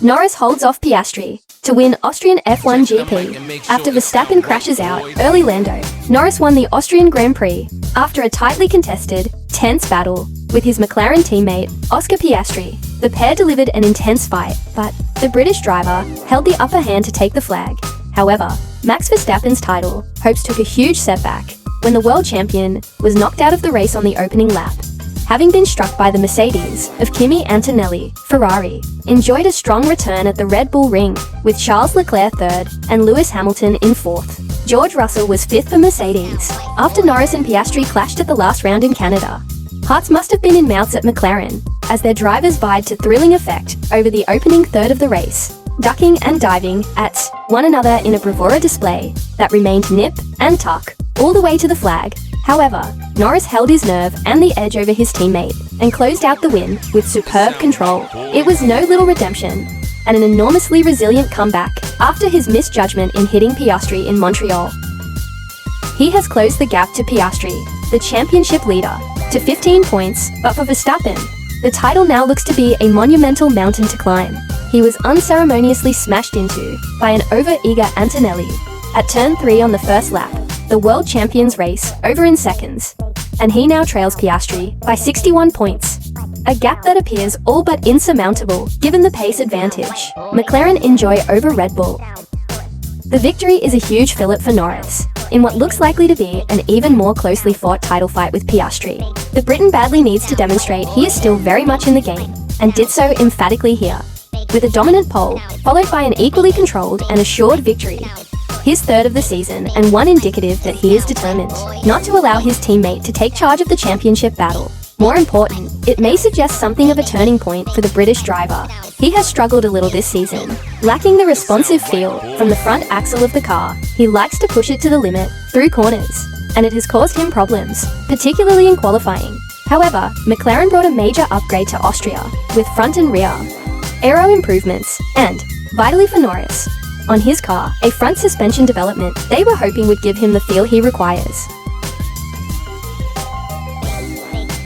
Norris holds off Piastri to win Austrian F1 GP. After Verstappen crashes out early Lando, Norris won the Austrian Grand Prix after a tightly contested, tense battle with his McLaren teammate, Oscar Piastri. The pair delivered an intense fight, but the British driver held the upper hand to take the flag. However, Max Verstappen's title hopes took a huge setback when the world champion was knocked out of the race on the opening lap. Having been struck by the Mercedes of Kimi Antonelli, Ferrari enjoyed a strong return at the Red Bull Ring, with Charles Leclerc third and Lewis Hamilton in fourth. George Russell was fifth for Mercedes, after Norris and Piastri clashed at the last round in Canada. Hearts must have been in mouths at McLaren, as their drivers vied to thrilling effect over the opening third of the race, ducking and diving at one another in a bravura display that remained nip and tuck all the way to the flag. However, Norris held his nerve and the edge over his teammate and closed out the win with superb control. It was no little redemption and an enormously resilient comeback after his misjudgment in hitting Piastri in Montreal. He has closed the gap to Piastri, the championship leader, to 15 points, but for Verstappen, the title now looks to be a monumental mountain to climb. He was unceremoniously smashed into by an over-eager Antonelli at turn 3 on the first lap. The world champion's race over in seconds, and he now trails Piastri by 61 points, a gap that appears all but insurmountable given the pace advantage McLaren enjoy over Red Bull. The victory is a huge fillip for Norris, in what looks likely to be an even more closely fought title fight with Piastri. The Briton badly needs to demonstrate he is still very much in the game, and did so emphatically here, with a dominant pole, followed by an equally controlled and assured victory. His third of the season, and one indicative that he is determined not to allow his teammate to take charge of the championship battle. More important, it may suggest something of a turning point for the British driver. He has struggled a little this season, lacking the responsive feel from the front axle of the car. He likes to push it to the limit through corners, and it has caused him problems, particularly in qualifying. However, McLaren brought a major upgrade to Austria, with front and rear aero improvements, and, vitally for Norris, on his car, a front suspension development they were hoping would give him the feel he requires.